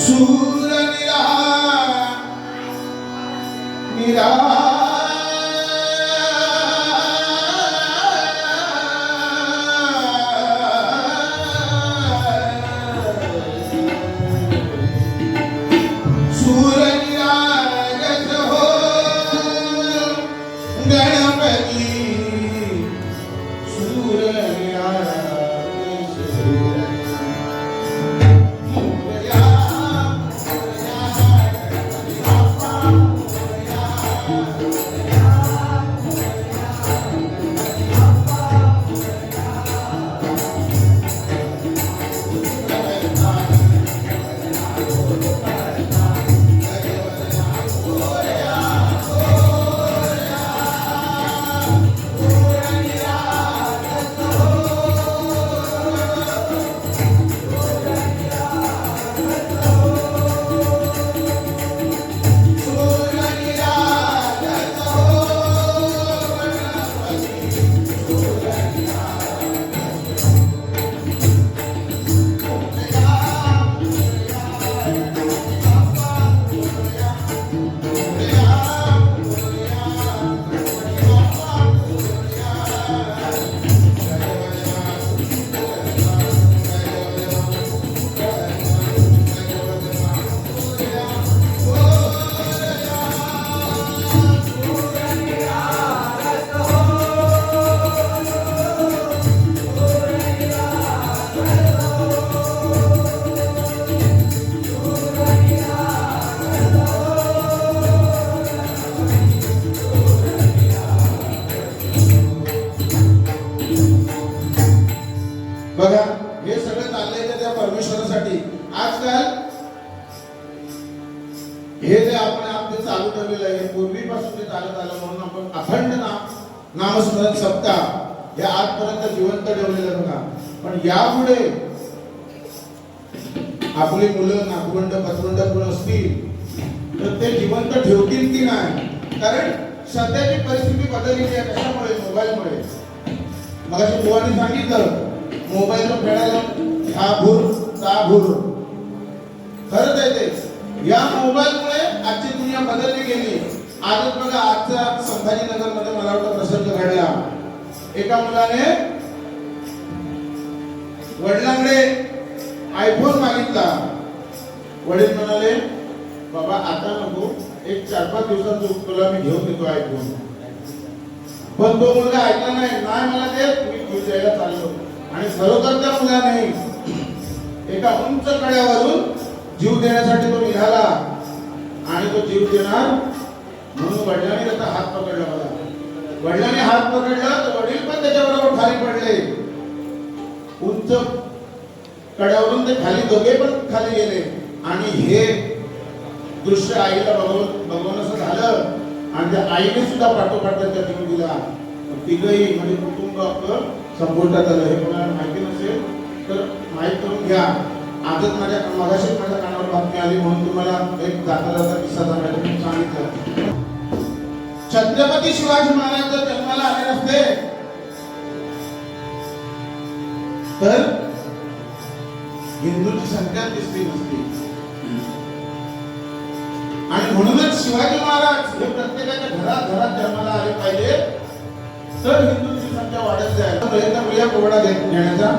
सूर निरा बघा हे सगळं चाललंय त्या परमेश्वरासाठी. आजकाल हे जे आपण आपले चालू ठेवलेलं आहे पूर्वीपासून ते चालत आलं म्हणून आपण अखंड नामस्मरण सप्ताह हे आजपर्यंत जिवंत ठेवलेलं बघा. पण यापुढे आपली मुलं नागवंड पतवंड कोण असतील तर ते जिवंत ठेवतील की नाही. कारण सध्याची परिस्थिती बदललेली आहे. कशामुळे? मोबाईलमुळे. मगाशी बुवाने सांगितलं मोबाईलवर खेळायला हा भूर ता भूर. खरंच आहे ते. या मोबाईलमुळे आजची दुनिया बदलली गेली. आजच बघा आजचा संभाजीनगर मध्ये मला वाटतं प्रसंग घडला. एका मुलाने वडिलांकडे आयफोन मागितला. वडील म्हणाले बाबा आता नको, एक 4-5 दिवसात तुला मी घेऊन देतो आयफोन. पण तो मुलगा ऐकला नाही. नाही मला ते मी घेऊन द्यायला चाललो. आणि खरोखर त्या मुलाने एका उंच कड्यावरून जीव देण्यासाठी तो निघाला. आणि तो जीव देणार म्हणून वडिलांनी त्याचा हात पकडला. मला वडिलांनी हात पकडला तर वडील पण त्याच्याबरोबर खाली पडले. उंच कड्यावरून ते खाली, दोघे पण खाली गेले. आणि हे दृश्य आईला बघून असं झालं. आणि त्या आईने सुद्धा पाठोपाठ त्यांच्या जीव दिला. तिघही म्हणजे कुटुंब आपलं संपुष्टात आलं. हे कोणाला माहिती नसेल तर माहीत करून घ्या. आजच माझ्या कानावर बातमी आली म्हणून तुम्हाला एक जाता किस्सा सांगितलं. छत्रपती शिवाजी महाराज जर जन्माला आले नसते तर हिंदूंची संख्या दिसली नसती. आणि म्हणूनच शिवाजी महाराज हे प्रत्येकाच्या घरात जन्माला आले पाहिजे तर हिंदूंची संख्या वाढत जाईल. प्रयत्न करूया कोवडा घेण्याचा.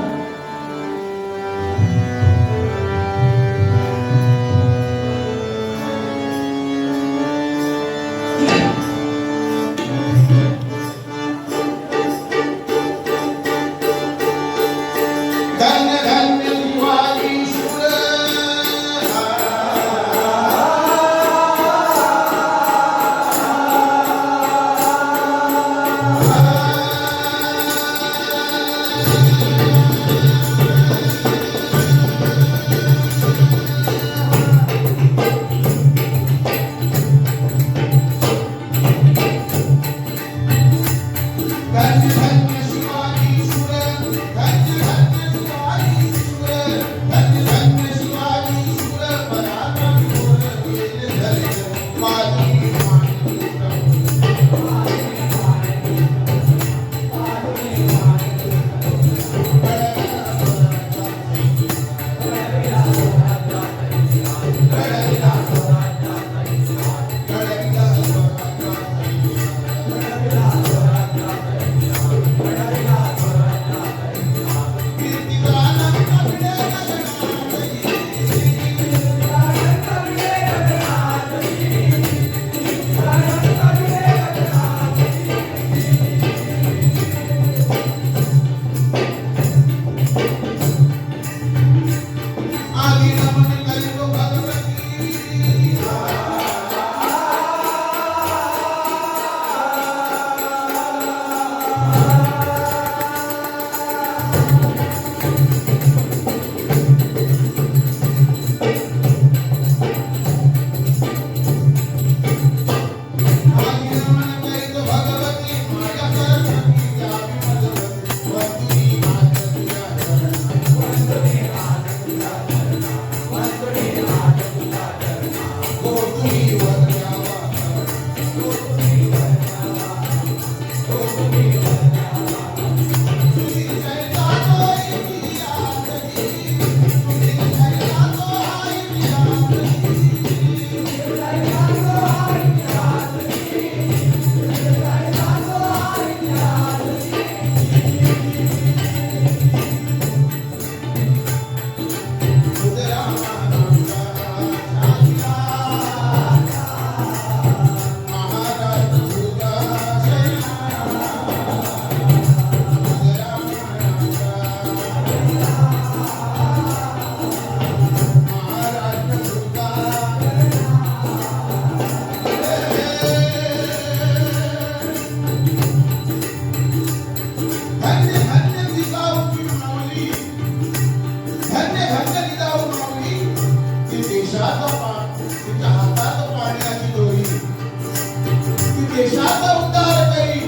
देशाचा उद्धार करी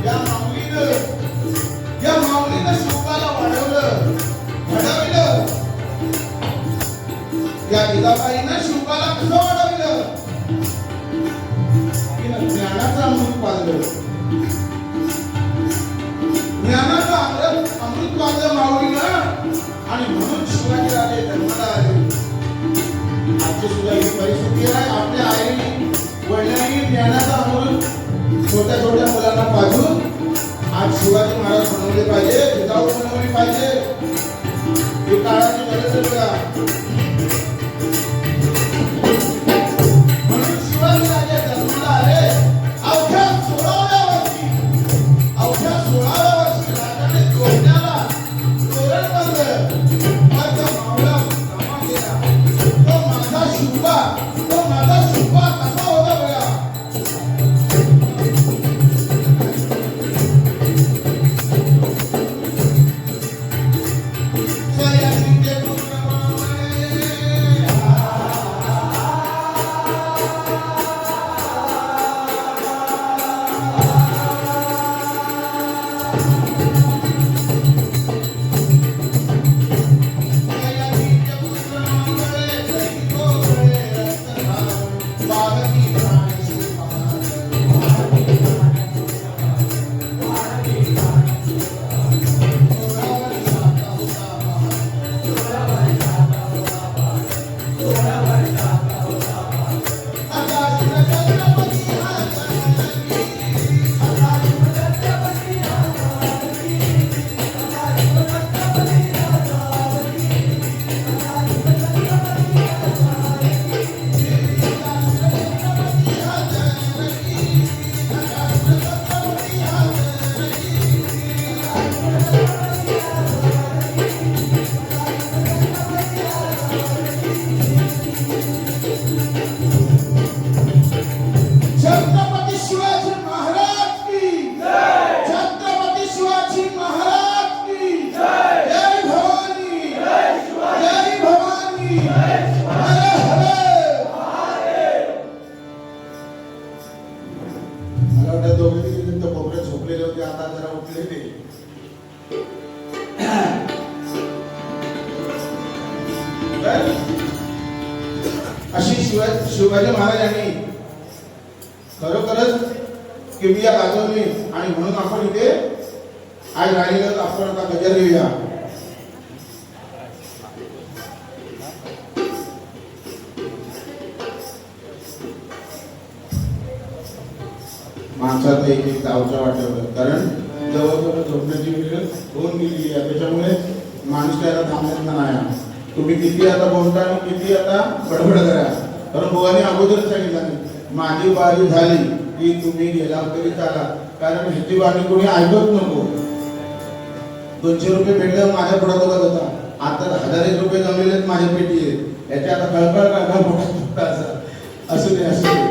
या माऊलीनं शिवबाला वाढवलं घडवलं. या जिजाबाईनं शिवबाला कसं वाढवलं? तिनं ज्ञानाचं अमृत पाजलं. ज्ञानाचं अमृत पाजलं माऊलीनं आणि म्हणून शिवाजी राजे जन्माला आले. आजची सुद्धा ही परिस्थिती आहे. आपल्या आईने वडिलांनी ज्ञानाचा अमृत छोट्या छोट्या मुलांना पाजून आज शिवाजी महाराज बनवले पाहिजे, जिजाऊ बनवली पाहिजे. ही काळाची गरज आहे बघा. म्हणून शिवाजी राजे जन्माला आले. अवघ्या 16व्या वर्षी राजाने तोरणाला तोरण बांधलं. माझा मावळा कामा गेला. तो माझा शिवबा कसा होता बघा. झोपलेले होते, आता जरा उठलेले. अशी शिवाजी महाराजांनी खरोखरच किमया गाजवली आणि म्हणून आपण इथे आज राहिलेलं आपण आता गजर घेऊया. माणसाचं एक एक गावच्या वाटेवर, कारण जवळजवळ झोपण्याची वेळ होऊन गेली आहे. त्याच्यामुळे माणूस त्याला थांबत नाही. तुम्ही किती आता बोलता आणि किती आता बडबड करा, कारण बुवाने अगोदरच सांगितलं माझी बारी झाली की तुम्ही गेला तरी चाला, कारण ह्याची बाणी कोणी ऐकत नको. 200 रुपये भेटलं माझ्या पुढे बघत होता, आता 1000 रुपये जमलेले माझ्या पेटी आहेत. याच्या आता कळकळ कळकळ मोठा असू दे असू दे.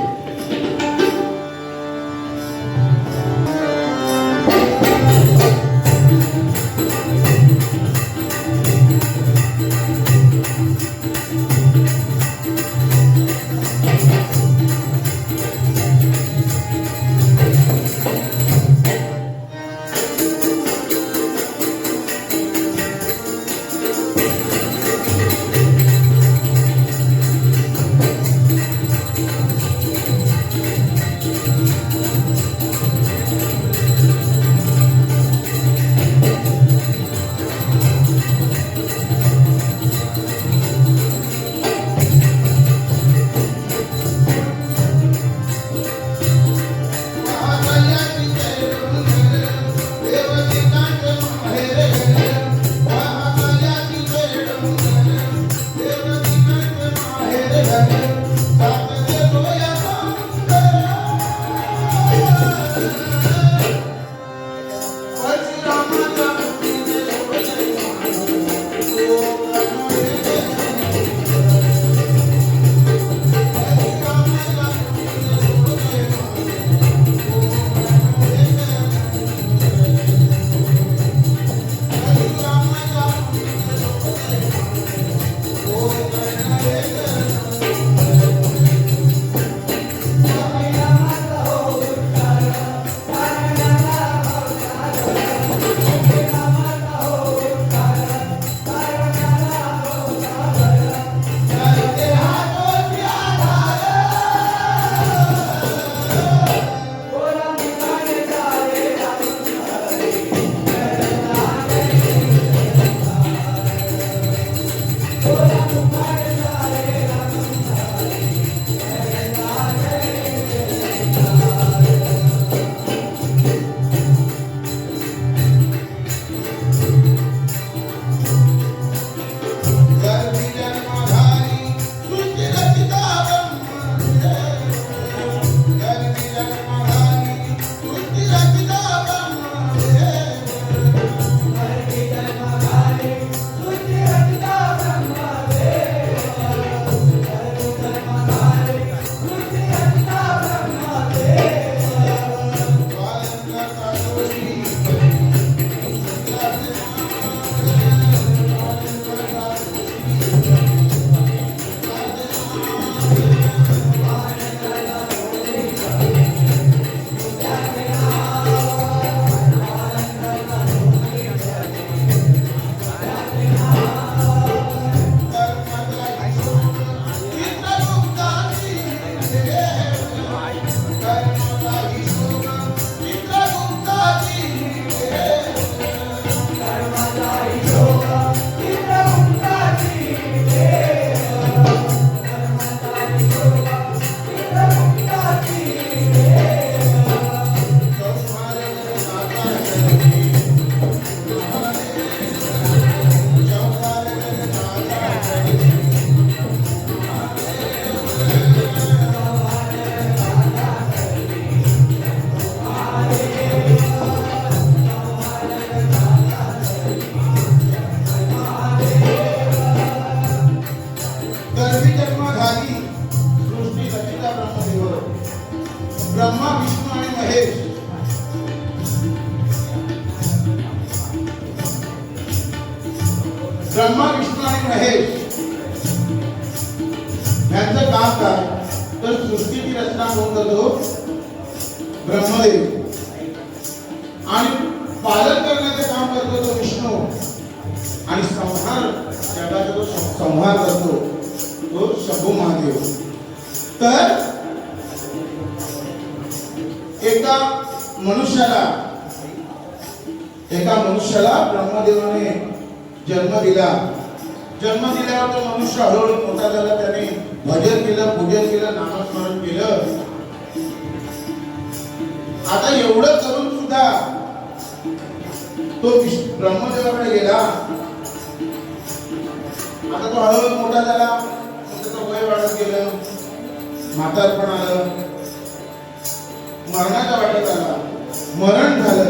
ब्रह्मा विष्णू आणि महेश ब्रह्मा विष्णू आणि महेश यांचं काम काय तर सृष्टीची रचना कोण करतो ब्रह्मदेव आणि पालन करण्याचे काम करतो तो विष्णू आणि संहार जगाचा जो संहार करतो तो शंभू महादेव. तर एका मनुष्याला ब्रह्मदेवाने जन्म दिला. जन्म दिल्यावर तो मनुष्य हळूहळू मोठा झाला. त्याने भजन केलं, पूजन केलं, नामस्मरण केलं. आता एवढं करून सुद्धा तो ब्रह्मदेवाकडे गेला. आता तो हळूहळू मोठा झाला. त्याचं वय वाढत गेलं, म्हातारपण आलं, मरणाच्या वाटेत आला, मरण झालं.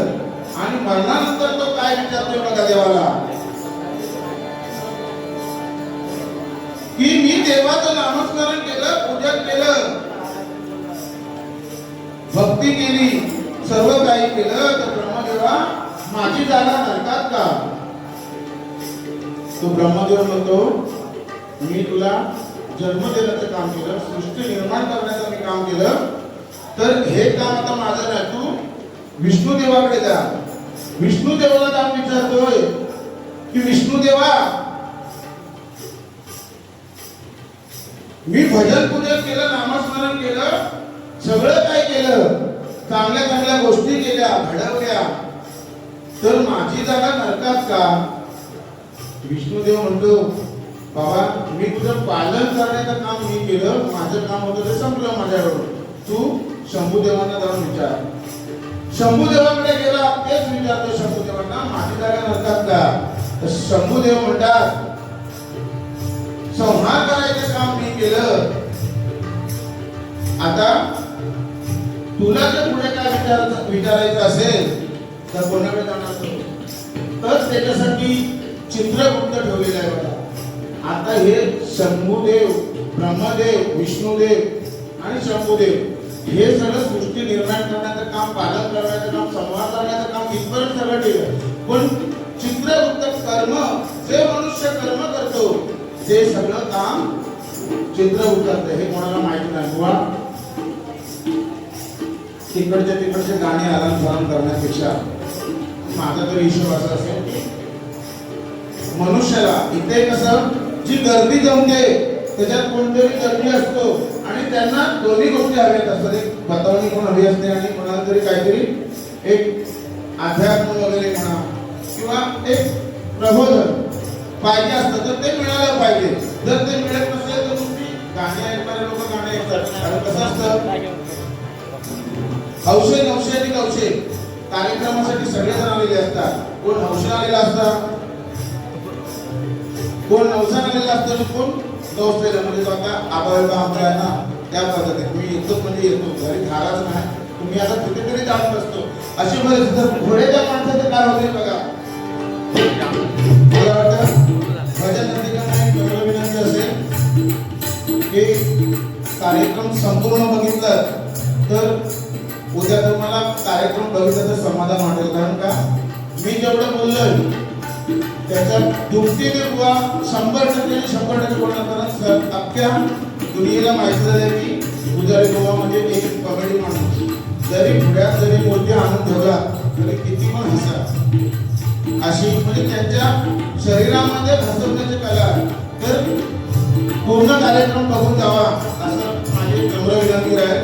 आणि मरणानंतर तो काय विचारतोय बघा देवाला. की मी देवाचं नामस्मरण केलं, पूजन केलं, भक्ती केली, सर्व काही केलं, तर ब्रह्मदेवा माझी जागा नरकात का? तो ब्रह्मदेव म्हणतो मी तुला जन्म देण्याचं काम केलं, सृष्टी निर्माण करण्याचं मी काम केलं, तर हे काम आता माझं नाही, तू विष्णुदेवाकडे जा. विष्णुदेवाला जाऊन विचारतोय की विष्णुदेवा मी भजन पूजन केलं, नामस्मरण केलं, सगळं काय केलं, चांगल्या चांगल्या गोष्टी केल्या, घडवल्या, तर माझी जागा नरकात का? विष्णुदेव म्हणतो बाबा मी तुझं पालन करण्याचं काम मी केलं, माझं काम होतं ते संपलं माझ्यावर, तू शंभूदेवांना जाऊन विचार. शंभूदेवाकडे गेला, तेच विचारतो शंभूदेवांना माझी जागा नरकात का? तर शंभूदेव म्हणतात संहार करायचं काम मी केलं, आता तुला जर पुढे काय विचारायचं असेल तर कोणाकडे जाणार तर त्याच्यासाठी चित्रगुप्त ठेवलेलं आहे बघा. आता हे शंभूदेव, ब्रह्मदेव, विष्णुदेव आणि शंभूदेव हे सगळं सृष्टी निर्माण करण्याचं काम, पालन करण्याचं काम, संवाद करण्याचं काम इथपर्यंत सगळं केलं, पण चित्रगुप्त कर्म जे मनुष्य कर्म करतो ते सगळं काम चित्रगुप्त हे कोणाला माहिती नाही. किंवा तिकडचे गाणे आराम करण्यापेक्षा माझा तरी हिशोब असा असेल की मनुष्याला इथे कसं जी गर्दी जमते त्याच्यात कोणतरी गर्दी असतो आणि त्यांना दोन्ही गोष्टी हव्यात असतात, एक बतावणी पण हवी असते आणि कोणाला तरी काहीतरी एक अध्यात्म वगैरे म्हणा किंवा एक प्रबोधन पाहिजे असतं, तर ते मिळालं पाहिजे. जर ते मिळत नसेल तर तुम्ही गाणे ऐकणारे लोक गाणे ऐकतात, कारण कसं असतं हौशे नवशे आणि नवशे कार्यक्रमासाठी सगळेजण आलेले असतात, कोण हौशे आलेला असतात, कोण नवसान आलेला असतं, कोण नवसेला, म्हणजे तो आता आबाळबा आमचा आहे ना त्या पद्धतीत मी येतो म्हणजे येतो, घरी झालाच नाही तुम्ही आता कुठेतरी जात असतो, अशी परिस्थिती घोड्याच्या माणसाचं काय होते बघा. मला वाटतं भजन नंदिकांना विनंती असेल की कार्यक्रम संपूर्ण बघितला तर उद्या तुम्हाला कार्यक्रम बघितलं तर समाधान वाटेल, कारण का मी जेवढं बोललोय त्याच्यात दुपटीने किंवा 100% बोलणार, कारण अख्ख्या दुनियेला माहिती झालं की पुजारी गोवा म्हणजे एक कॉमेडी माणूस, जरी पुढ्यात जरी मूर्ती आणून ठेवला तरी किती पण हसा, अशी म्हणजे त्यांच्या शरीरामध्ये हसवण्याची कला. तर पूर्ण कार्यक्रम बघून जावा असं माझी नम्र विनंती आहे.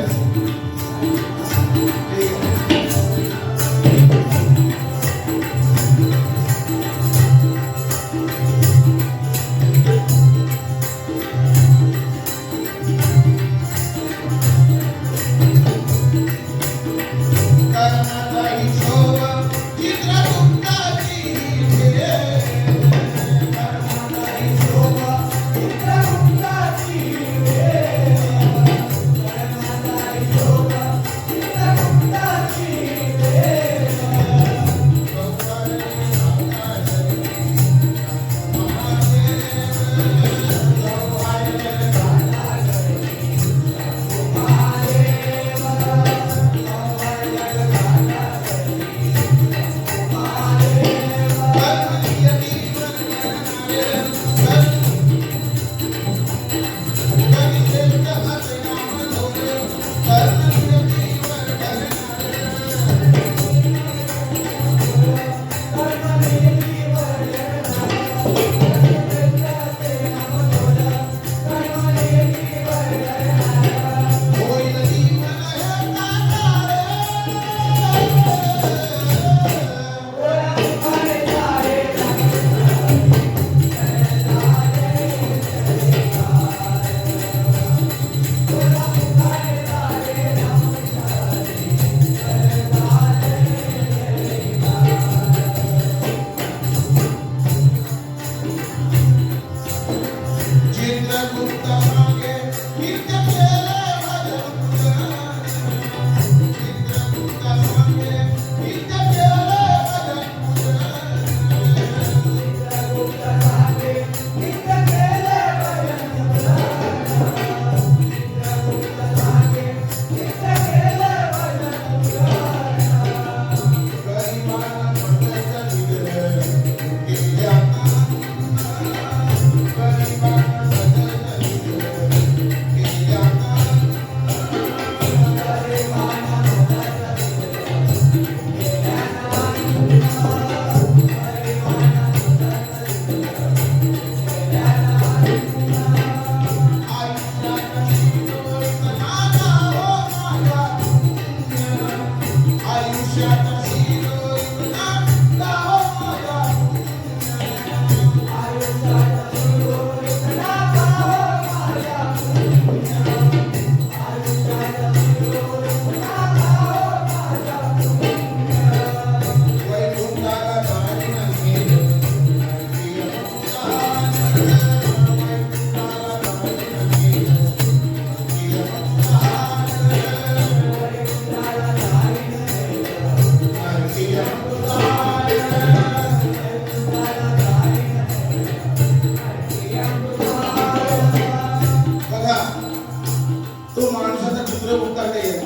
तो माणसाचा चित्रगुप्ताकडे गेला.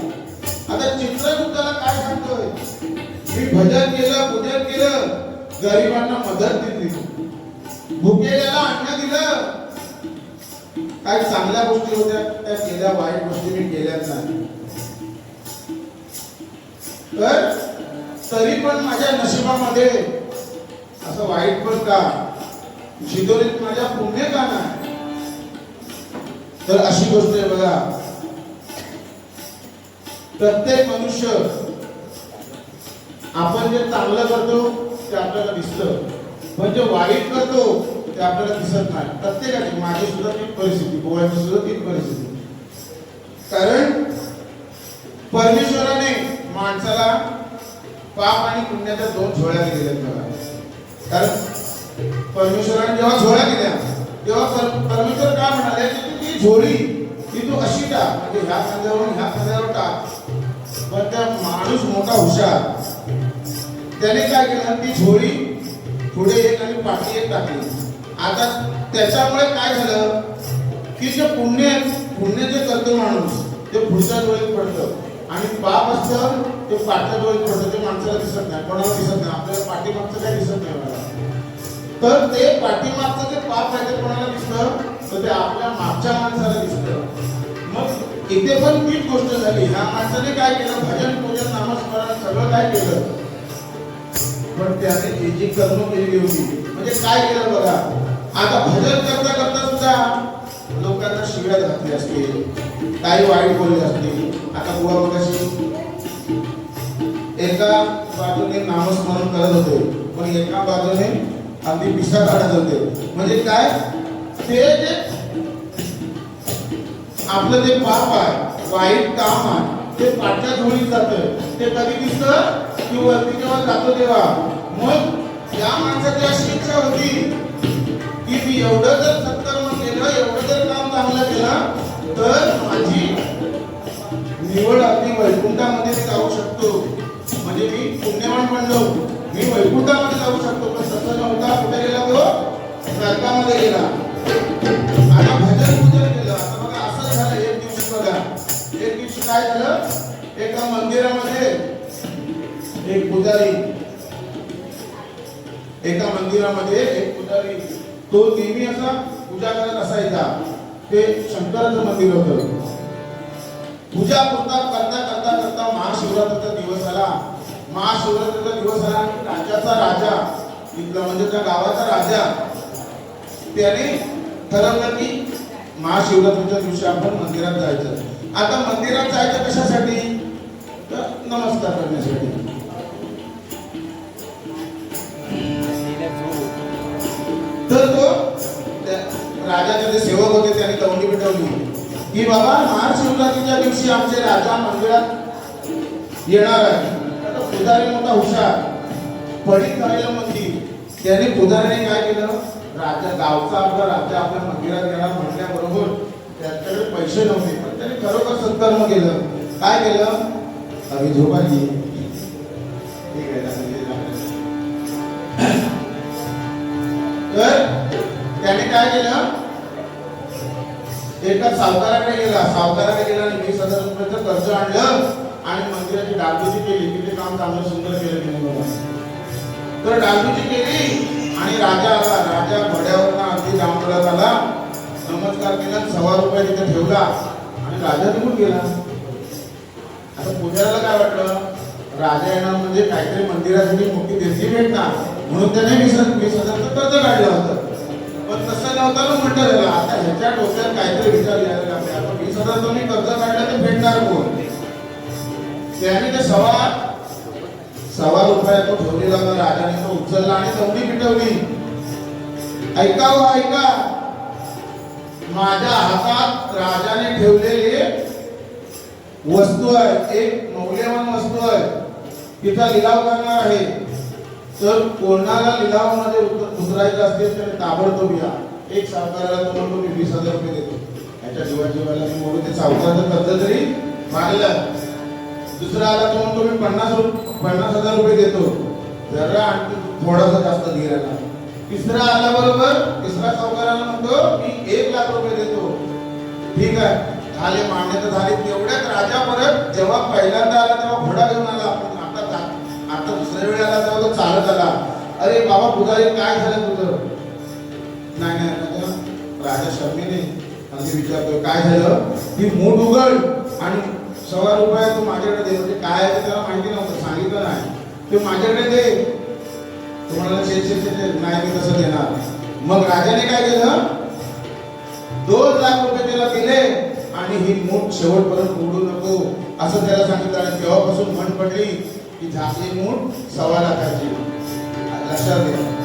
आता चित्रगुप्ताला काय सांगतोय, मी भजन केलं, पूजन केलं, गरिबांना मदत दिली, भुकेल्याला अन्न दिलं, काय चांगल्या गोष्टी होत्या त्या केल्या, वाईट गोष्टी मी केल्याच नाही. तर तरी पण माझ्या नशिबामध्ये असं वाईट पण का, शिदोरीत माझ्या पुण्य का नाही. तर अशी गोष्ट आहे बघा, प्रत्येक मनुष्य आपण जे चांगलं करतो ते आपल्याला दिसतं, पण जे वाईट करतो ते आपल्याला दिसत नाही. प्रत्येकाची, माझी सुद्धा तीच परिस्थिती, गोव्याची सुद्धा तीच परिस्थिती. कारण परमेश्वराने माणसाला पाप आणि पुण्याच्या दोन झोळ्या दिलेल्या बघा. कारण परमेश्वराने जेव्हा झोळ्या दिल्या तेव्हा परमेश्वर काय म्हणाले की ती झोळी ती तू अशी टाक, म्हणजे ह्या खांद्यावरून ह्या खांद्यावर टाक. पण त्या माणूस मोठा हुशार, त्याने काय केलं, ती झोळी पुढे एक आणि पाठी एक टाकली. आता त्याच्यामुळे काय झालं की जे पुण्य जे करतो माणूस ते पुढच्या डोळ्यात पडतं, आणि पाप असतं ते पाठच्या डोळ्यात पडतं. ते माणसाला दिसत नाही, कोणाला दिसत नाही, आपल्याला पाठीमागचं काही दिसत नाही मला. तर ते पाठीमागचं जे पाप आहे ते कोणाला दिसतं, तर ते आपल्या मागच्या माणसाला दिसतं. मग इथे पण तीच गोष्ट झाली. ह्या माणसाने काय केलं, भजन पूजन नामस्मरण सगळं काय केलं, पण त्याने जी कर्म केली होती, म्हणजे काय केलं बघा. आता भजन करता करता सुद्धा लोकांना शिव्या घातली असतील, काही वाईट बोलले असतील. आता बुवा बघाशी एका बाजूने नामस्मरण करत होते, पण एका बाजूने अगदी पिसा काढत होते. म्हणजे काय, ते जे आपलं जे पाप आहे, वाईट काम आहे, ते पाठच्या झोळीत जातं. ते कधी दिसतं की वरती जेव्हा जातो तेव्हा. मग या माणसाची अशी इच्छा होती की मी एवढं जर सत्कर्म केलं, एवढं जर काम चांगलं केलं, तर माझी निवड अगदी वैकुंठामध्ये जाऊ शकतो, म्हणजे मी पुण्यवान बनलो, मी वैकुंठामध्ये जाऊ शकतो. पण तसं नव्हता, कुठे गेला तो, नरकामध्ये गेला. आता भजन पूजन केलं. आता बघा असं झालं एक दिवशी, बघा एक दिवशी काय झालं, एका मंदिरामध्ये एक पुजारी, एका मंदिरामध्ये एक पुजारी, तो नेहमी असा पूजा करत असायचा. ते शंकराचं मंदिर होतं. पूजा करता करता करता महाशिवरात्रीचा दिवस आला. महाशिवरात्रीचा दिवस आला आणि राज्याचा राजा, इथला म्हणजे त्या गावाचा राजा, त्याने ठरवलं की महाशिवरात्रीच्या दिवशी आपण मंदिरात जायचं. आता मंदिरात जायचं कशासाठी, तर नमस्कार करण्यासाठी. तर तो राजाचे जे सेवक होते त्यांनी तवंडी पेटवली की बाबा महाशिवरात्रीच्या दिवशी आमचे राजा मंदिरात येणार आहे. आता पुजारी मोठा हुशार, पडीक झालेलं मंदिर, त्याने पुजारीने काय केलं, राजा गावचा आपला राजा आपल्या मंदिरात येणार म्हटल्याबरोबर त्याच्याकडे पैसे नव्हते, पण त्याने खरोखर सत्कर्म केलं. काय केलं, अभि झोपाली, ठीक आहे. तर त्याने काय केलं, एका सावकाराकडे गेला. सावकाराकडे गेला आणि 20,000 रुपयाचं कर्ज आणलं आणि मंदिराची डागडुजी केली. किती काम चांगलं सुंदर केलं त्याने. तर डागडुजी केली आणि राजा आला. राजा घोड्यावरनं अगदी जामगडात आला, नमस्कार केला, 1,000 रुपये तिथे ठेवला आणि राजा निघून गेला. आता पुजाऱ्याला काय वाटलं, राजा येणार म्हणजे काहीतरी मंदिरासाठी मोठी देणगी भेटणार, म्हणून त्याने 20,000 कर्ज काढलं होतं. पण तसं नव्हतं म्हटलं त्याला. आता ह्याच्या डोक्यात काहीतरी विचार यायला लागले, आपण 20,000 तुम्ही कर्ज काढलं तर भेटणार कोण. त्याने ते 1,000 रुपये तो ठेवलेला होता. राजाने तो उचलला आणि तवंडी पिटवली. ऐका हो ऐका, माझ्या हातात राजाने ठेवलेली वस्तू आहे, एक मौल्यवान वस्तू आहे, तिचा लिलाव करणार आहे. तर कोणाला लिलावामध्ये उतरायचं असेल तर ताबडतोब या. एक सावकाराला तो म्हणतो मी 20,000 रुपये देतो, याच्या जीवाला मी मोडून ते सावकाराचं कर्ज जरी मारलं. दुसरा आला तो म्हणतो मी 50,000 रुपये देतो, जरा आणखी थोडासा जास्त गिरायला. तिसरा आला बरोबर, तिसरा सावकाराला म्हणतो मी 1,00,000 रुपये देतो, ठीक आहे. झाले मान्यता झाली. तेवढ्यात राजा परत जेव्हा पहिल्यांदा आला तेव्हा घोडा घेऊन आला. आता दुसऱ्या वेळी आला तेव्हा तो चालत आला. अरे बाबा पुजारी काय झालं तुझं? नाही नाही राजा शर्मीने अगदी विचारतोय काय झालं? ती मूठ उघड आणि ₹100 तू माझ्याकडे दे. म्हणजे काय आहे ते त्याला माहिती नव्हतं, सांगितलं नाही. ते माझ्याकडे दे. तुम्हाला नाही मी तसं देणार. मग राजाने काय केलं? 2 लाख रुपये त्याला दिले आणि ही मूठ शेवटपर्यंत उडू नको असं त्याला सांगितलं. आणि तेव्हापासून म्हण पडली की झाकली मूठ 1.25 लाखाची. लक्षात घ्या.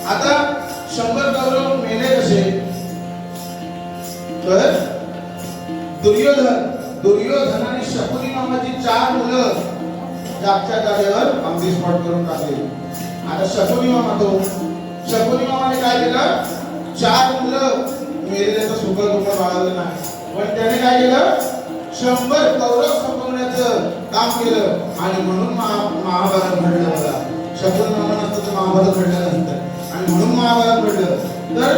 आता 100 कौरव मेले कसे? तर दुर्योधन आणि शकुनी नावाची 4 मुलं जागच्या जागेवर अगदी स्पॉट करून टाकले. आता शकुनी मामाने काय केलं? 4 मुलं मेलेल्याचं सुख दुःख बाळगलं नाही, पण त्याने काय केलं? 100 कौरव संपवण्याचं काम केलं आणि म्हणून महाभारत घडलं. बघा, शकुनी मामा नसतं तर महाभारत घडलं नसतं आणि म्हणून महाभारत घडलं. तर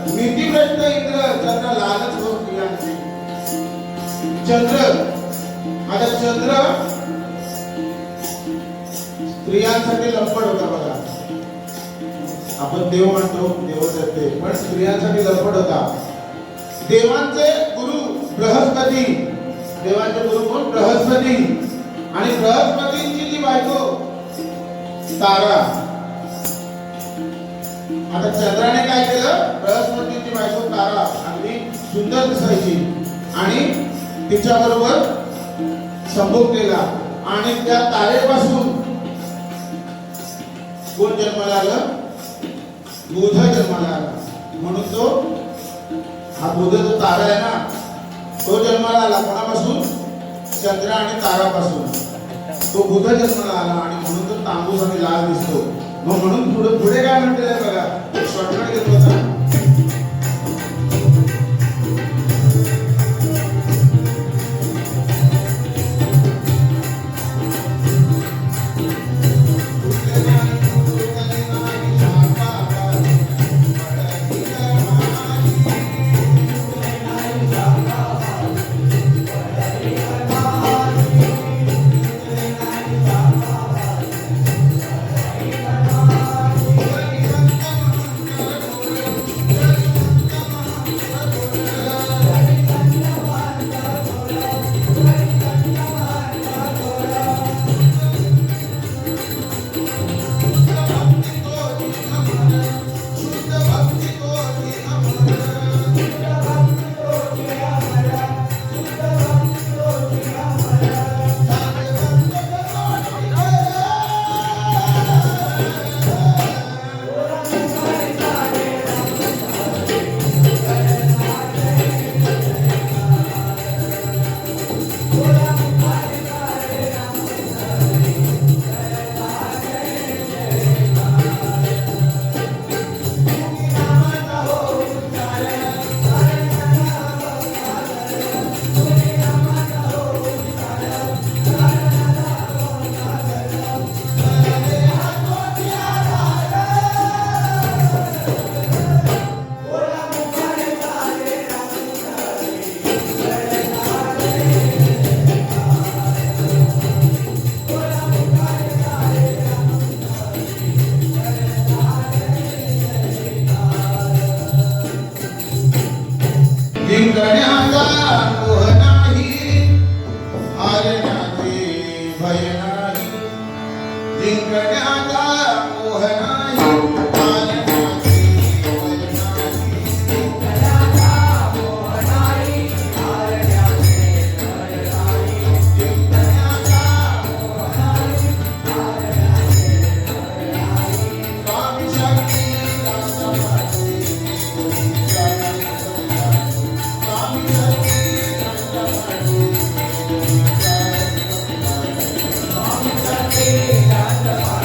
नीतिभ्रष्ट इंद्र चंद्र लालच होत स्त्रियांची. आता चंद्र स्त्रियांसाठी लंपट होता. बघा, आपण देव म्हणतो, देव देते, पण स्त्रियांसाठी लंपट होता. देवांचे गुरु बृहस्पती, देवांचे गुरु कोण? बृहस्पती. आणि बृहस्पतींची जी बायको तारा. आता चंद्राने काय केलं? बृहस्पतीची बायको तारा अगदी सुंदर दिसायची आणि तिच्या बरोबर संभोग केला आणि त्या तारेपासून कोण जन्माला आलं? बुध जन्माला आला. म्हणून तो हा बुध जो तारा आहे ना, तो जन्माला आला. कोणापासून? चंद्र आणि तारापासून. तो बुद्ध जन्माला आला आणि म्हणून तो तांबूस आणि लाल दिसतो. मग म्हणून पुढे पुढे काय म्हणते बघा, एक शॉर्टकट घेतलं होता. जिंकण्याचा मोह नाही, हारण्याचे भय नाही. जिंकण्याचा मोह नाही, हारण्याचे भय नाही. जिंकण्याचा मोह नाही, हारण्याचे भय नाही. जिंकण्याचा मोह नाही, हारण्याचे भय नाही. स्वामी शक्ती Santa